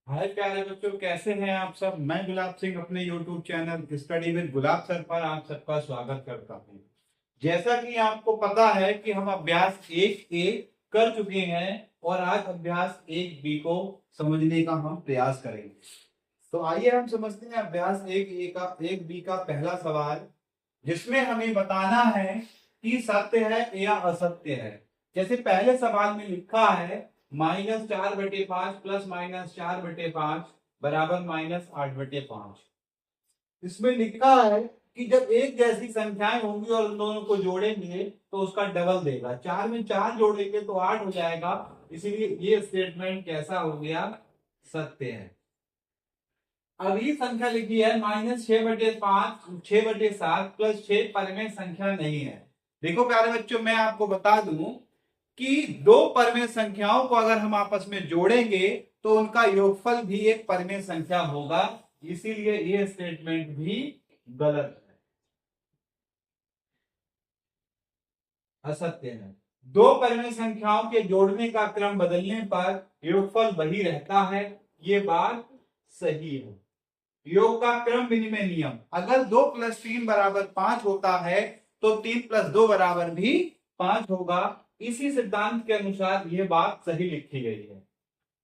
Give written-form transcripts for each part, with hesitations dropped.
हाय प्यारे बच्चों, कैसे हैं आप सब। मैं गुलाब सिंह अपने YouTube channel study with gulab sir पर आप सबका स्वागत करता हूं। जैसा कि आपको पता है कि हम अभ्यास 1A कर चुके हैं और आज अभ्यास 1B को समझने का हम प्रयास करेंगे। तो आइए हम समझते हैं अभ्यास 1B का पहला सवाल, जिसमें हमें बताना है कि सत्य है या असत्य है। जैसे पहले सवाल में लिखा है -4/5 प्लस -4/5 बराबर -8/5। इसमें लिखा है कि जब एक जैसी संख्याएं होंगी और उन दोनों को जोड़ेंगे तो उसका डबल देगा। 4 में 4 जोड़ेंगे तो 8 हो जाएगा। इसीलिए ये स्टेटमेंट कैसा हो गया, सत्य है। अगली संख्या लिखी है -6/5 प्लस 6 परिमेय संख्या नहीं है। देखो प्यारे बच्चों, मैं आपको बता दूं कि दो परिमेय संख्याओं को अगर हम आपस में जोड़ेंगे तो उनका योगफल भी एक परिमेय संख्या होगा। इसीलिए ये स्टेटमेंट भी गलत है, असत्य है। दो परिमेय संख्याओं के जोड़ने का क्रम बदलने पर योगफल वही रहता है, ये बात सही है। योग का क्रम विनिमय नियम, अगर 2 + 3 = 5 होता है तो 3 + 2 = भी 5 होगा। इसी सिद्धांत के अनुसार यह बात सही लिखी गई है।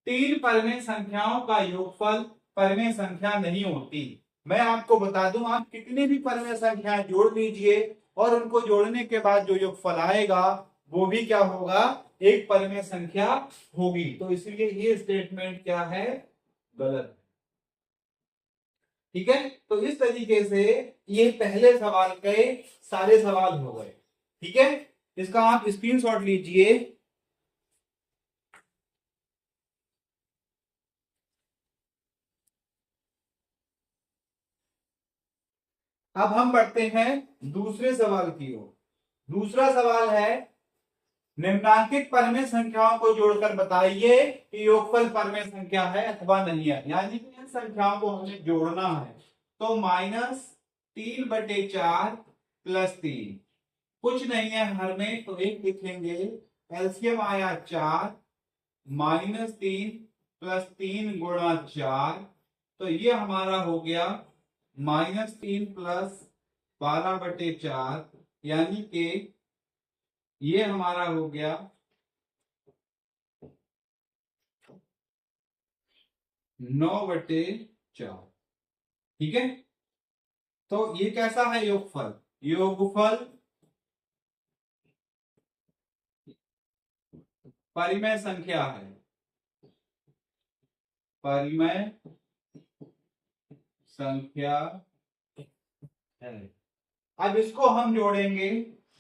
तीन परिमेय संख्याओं का योगफल परिमेय संख्या नहीं होती। मैं आपको बता दूं, आप कितनी भी परिमेय संख्याएं जोड़ लीजिए और उनको जोड़ने के बाद जो योगफल आएगा वो भी क्या होगा, एक परिमेय संख्या होगी। तो इसलिए ये स्टेटमेंट क्या है, गलत। ठीक है, तो इस तरीके से ये पहले सवाल के सारे सवाल हो गए। ठीक है, इसका आप स्क्रीनशॉट लीजिए। अब हम बढ़ते हैं दूसरे सवाल की ओर। दूसरा सवाल है, निम्नांकित परिमेय संख्याओं को जोड़कर बताइए कि योगफल परिमेय संख्या है अथवा नहीं है। यानी कि इन संख्याओं को हमें जोड़ना है। तो -3/4 + 3 कुछ नहीं है हर में, तो एक लिखेंगे। एलसीएम आया 4, -3 + 3 × 4, तो ये हमारा हो गया -3 + 12/4, यानी कि ये हमारा हो गया 9/4। ठीक है, तो ये कैसा है योगफल, योगफल परिमेय संख्या है, परिमेय संख्या है। अब इसको हम जोड़ेंगे,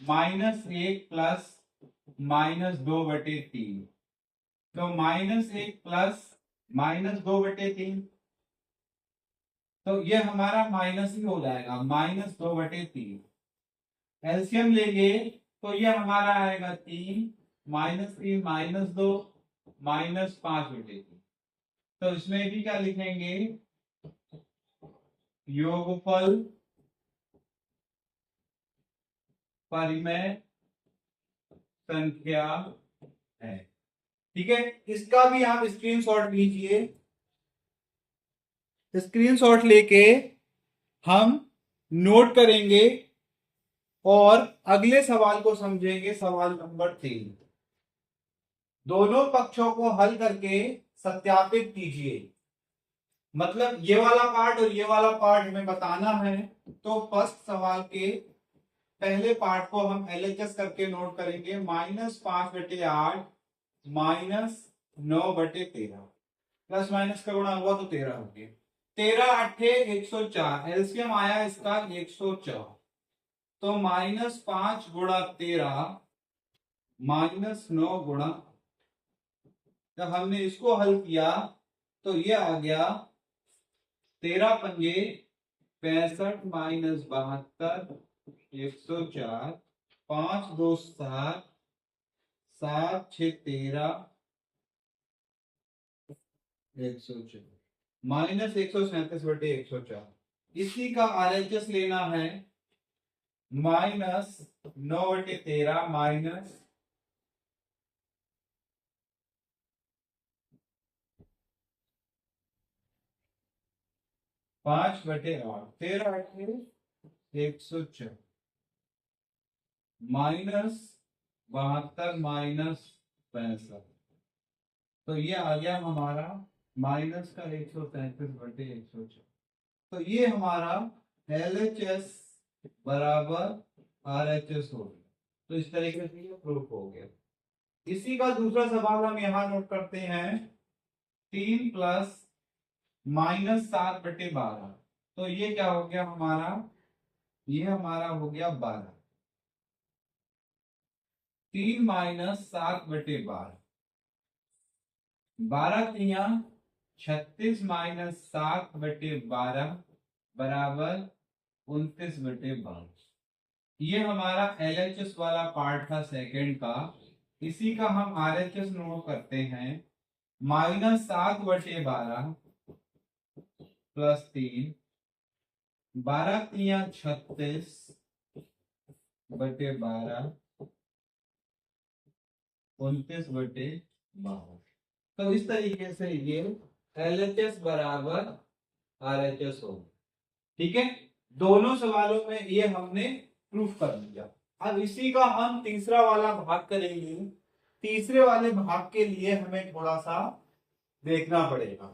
-1 + -2/3, तो -1 + -2/3, तो ये हमारा माइनस ही हो जाएगा, -2/3। एलसीएम लेंगे तो ये हमारा आएगा 3, -3 -2 -5/3। तो इसमें भी क्या लिखेंगे, योगफल परिमेय संख्या है। ठीक है, इसका भी आप स्क्रीनशॉट लीजिए। स्क्रीनशॉट लेके हम नोट करेंगे और अगले सवाल को समझेंगे। सवाल नंबर 3, दोनों पक्षों को हल करके सत्यापित कीजिए। मतलब ये वाला पार्ट और ये वाला पार्ट हमें बताना है। तो फर्स्ट सवाल के पहले पार्ट को हम एलएचएस करके नोट करेंगे। -5/8 -9/13, प्लस माइनस का गुणा हुआ तो 13 हो गया। 13 8 104, एलसीएम आया इसका 104, तो -5 × 13 -9 × जब हमने इसको हल किया तो ये आ गया 13 पंजे 65 -72 104, 5 2 7, 7 6 13 104, -137/104। इसी का आरएचएस लेना है, -9/13 - 5/8, 13/104 माइनस 72 माइनस 65, तो ये आ गया हमारा माइनस का 137/104। तो ये हमारा LHS बराबर RHS हो गया। तो इस तरीके से ये प्रूफ हो गया। इसी का दूसरा सवाल हम यहाँ नोट करते हैं, 3 प्लस माइनस 7/12, तो ये क्या हो गया हमारा, ये हमारा हो गया 12। 3 माइनस 7/12, 12 तिया 36 माइनस 7/12 बराबर 29/12। ये हमारा LHS वाला पार्ट था सेकंड का। इसी का हम RHS नोट करते हैं, माइनस 7/12 प्लस 3, 12 तिया 36/12 29/12। तो इस तरीके से ये LHS बराबर RHS हो। ठीक है, दोनों सवालों में ये हमने प्रूफ कर लिया। अब इसी का हम तीसरा वाला भाग करेंगे। तीसरे वाले भाग के लिए हमें थोड़ा सा देखना पड़ेगा।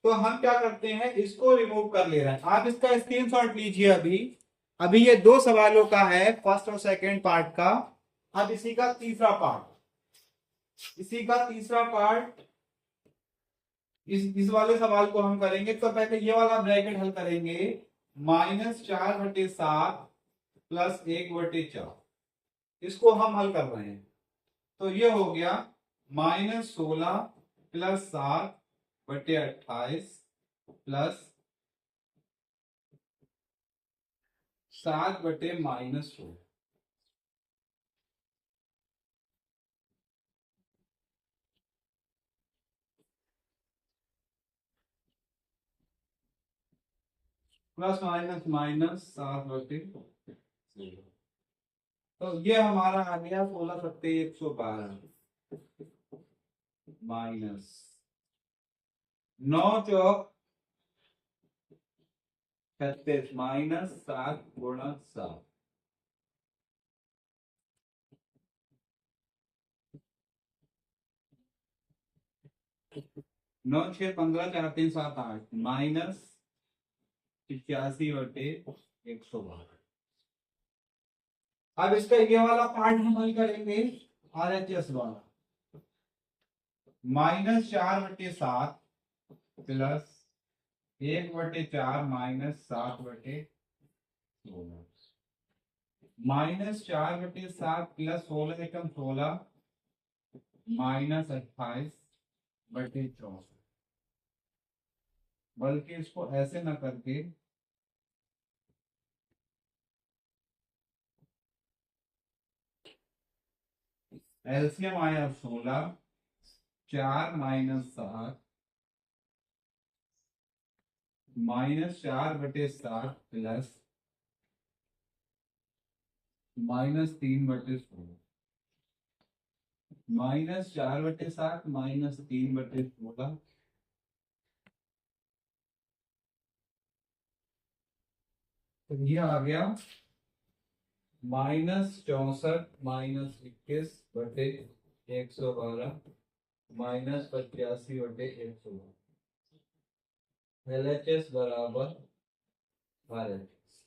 तो हम क्या करते हैं, इसको रिमूव कर ले रहे हैं। आप इसका स्क्रीनशॉट लीजिए। अभी अभी ये 2 सवालों का है, फर्स्ट और सेकंड पार्ट का। अब इसी का तीसरा पार्ट, इसी का तीसरा पार्ट, इस वाले सवाल को हम करेंगे। तो पहले ये वाला ब्रैकेट हल करेंगे, -4/7 प्लस 1/4, इसको हम हल कर रहे हैं। तो ये हो गया -16 plus 7/28 plus 7/-16। Plus minus minus 7/0। तो ये हमारा आ गया 16×7=112 माइनस 9×36 माइनस 7×7। 9×6=15, 4×3=7=8 माइनस 85/112। अब इसका ये वाला पार्ट हम हल करेंगे, RHS वाला, -4/7 प्लस 1/4 माइनस 7/16, -4/7 प्लस 16×16 माइनस 28/64। बल्कि इसको ऐसे ना करके एलसीएम आया 16, 4 माइनस 7 -4/7 प्लस -3/16, -4/7 -3/16, तो ये आ गया -64 -21/112 -85/112। LHS बराबर RHS।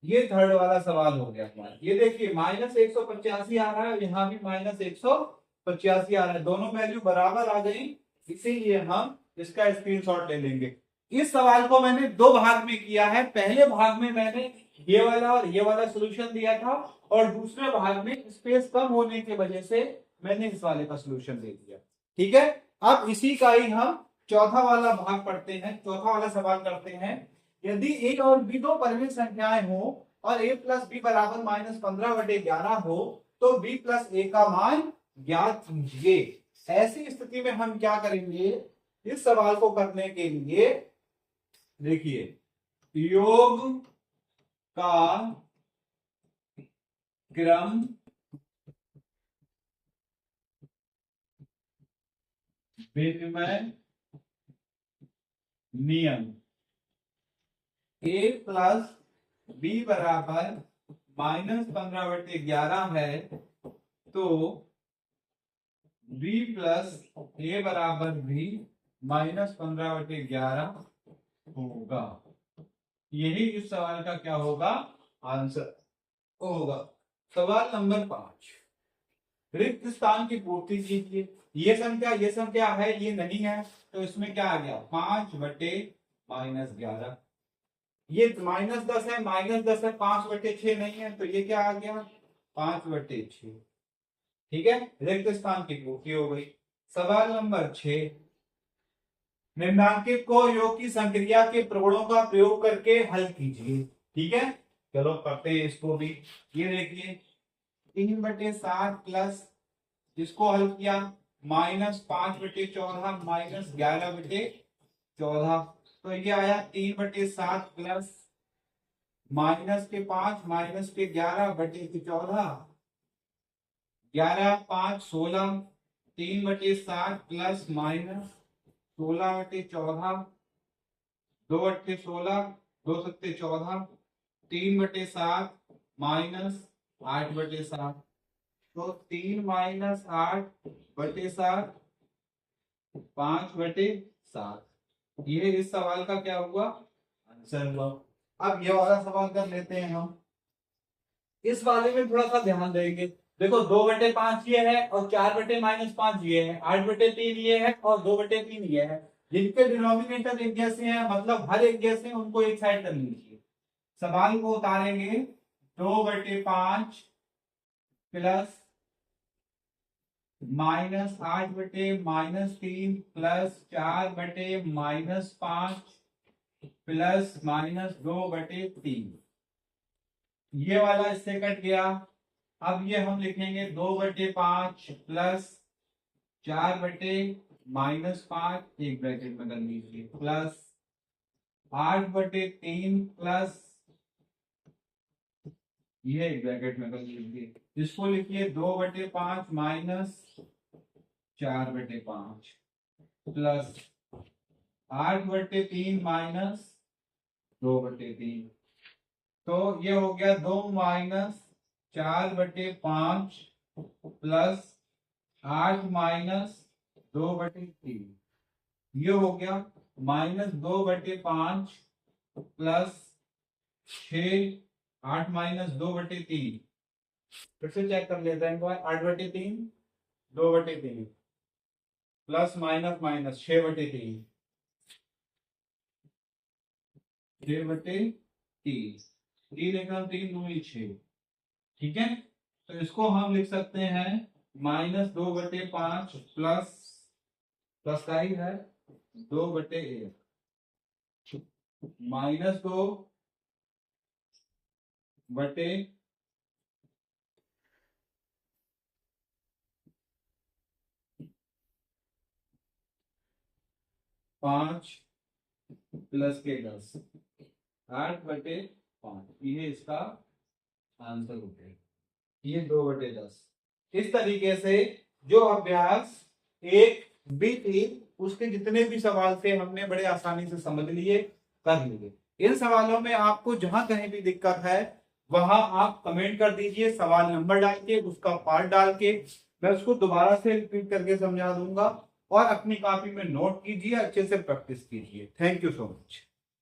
ये थर्ड वाला सवाल हो गया हमारा। ये देखिए -185 आ रहा है, यहाँ भी -185 आ रहा है, दोनों वैल्यू बराबर आ गई, इसीलिए हम इसका स्क्रीनशॉट ले लेंगे। इस सवाल को मैंने 2 भाग में किया है। पहले भाग में मैंने ये वाला और ये वाला सोल्यूशन दिया था, और दूसरे भाग में स्पेस कम होने की वजह से मैंने इस वाले का सोल्यूशन दे दिया। ठीक है, अब इसी का ही हम चौथा वाला भाग पढ़ते हैं, चौथा वाला सवाल करते हैं। यदि a और b दो परिमित संख्याएं हो और a प्लस बी बराबर -15/11 हो, तो b प्लस a का मान ज्ञात कीजिए। ऐसी स्थिति में हम क्या करेंगे, इस सवाल को करने के लिए देखिए, योग का क्रम विनिमय नियम a प्लस बी बराबर -15/11 है, तो b प्लस a बराबर भी -15/11 होगा। यही इस सवाल का क्या होगा, आंसर होगा। सवाल नंबर 5, रिक्त स्थान की पूर्ति कीजिए। ये संख्या है, ये नहीं है, तो इसमें क्या आ गया 5/-11। ये -10 है, -10 है, 5/6 नहीं है, तो ये क्या आ गया 5/6। ठीक है, रिक्त स्थान की पूर्ति हो गई। सवाल नंबर 6, निम्नांकित को योग की संक्रिया के प्रगुणों का प्रयोग करके हल कीजिए। ठीक है, चलो करते हैं इसको भी। ये देखिए 3/7 प्लस इसको हल किया -5/14 -11/14, तो ये आया 3/7 प्लस -5 -11/14, 11×5 = 16, 3/7 प्लस -16/14, 2/16, 2×7 = 14, 3/7 -8/7, तो 3 - 8/7 5/7। ये इस सवाल का क्या हुआ, आंसर हुआ। अब ये वाला सवाल कर लेते हैं हम। इस वाले में थोड़ा सा ध्यान देंगे। देखो 2/5 ये है और 4/-5 ये है, 8/3 ये है और 2/3 ये है। जिनके डिनोमिनेटर एक जैसे हैं, मतलब हर एक जैसे, उनको एक साइड कर लीजिए। सवाल को उतारेंगे 2/5 प्लस -8/-3 प्लस 4/-5 प्लस -2/3। ये वाला इससे कट गया। अब ये हम लिखेंगे 2/5 प्लस 4/-5, एक ब्रैकेट में कर लीजिए, प्लस 8/3 प्लस ये एक ब्रैकेट में कर लीजिए। इसको लिखिए 2/5 माइनस 4/5 प्लस 8/3 माइनस 2/3, तो ये हो गया 2 माइनस 4/5 प्लस 8 माइनस 2/3। ये हो गया -2/5 प्लस 6, 8 माइनस 2/3। फिर से चेक कर लेते हैं, 8/3, 2/3 प्लस माइनस माइनस 6/3, 6/3, 3 × 3 = 6। ठीक है, तो इसको हम लिख सकते हैं -2/5 प्लस का ही है 2/1 -2/5 प्लस के 10, 8/5। ये इसका आंसर हो गया, ये 2/10। इस तरीके से जो अभ्यास 1B3 उसके जितने भी सवाल थे हमने बड़े आसानी से समझ लिए, कर लिए। इन सवालों में आपको जहां कहीं भी दिक्कत है वहां आप कमेंट कर दीजिए, सवाल नंबर डाल के, उसका पार्ट डाल के, मैं उसको दोबारा से रिपीट करके समझा दूंगा। और अपनी कॉपी में नोट कीजिए, अच्छे से प्रैक्टिस कीजिए। Thank you so much.